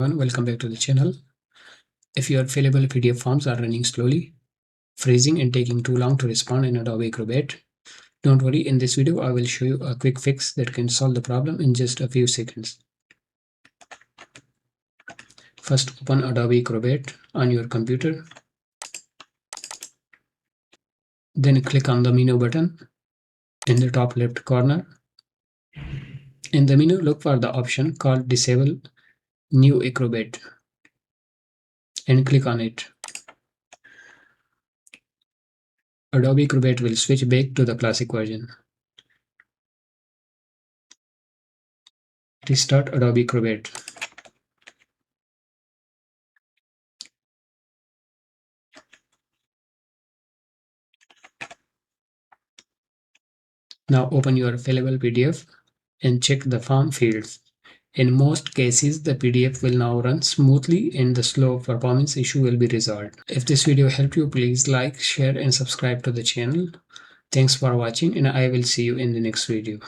Welcome back to the channel. If your fillable PDF forms are running slowly, freezing and taking too long to respond in Adobe Acrobat, don't worry, in this video I will show you a quick fix that can solve the problem in just a few seconds. First, open Adobe Acrobat on your computer. Then click on the menu button in the top left corner. In the menu, look for the option called Disable New Acrobat and click on it. Adobe Acrobat will switch back to the classic version. Restart Adobe Acrobat. Now open your fillable PDF and check the form fields. In most cases, the PDF will now run smoothly and the slow performance issue will be resolved. If this video helped you, please like, share and subscribe to the channel. Thanks for watching and I will see you in the next video.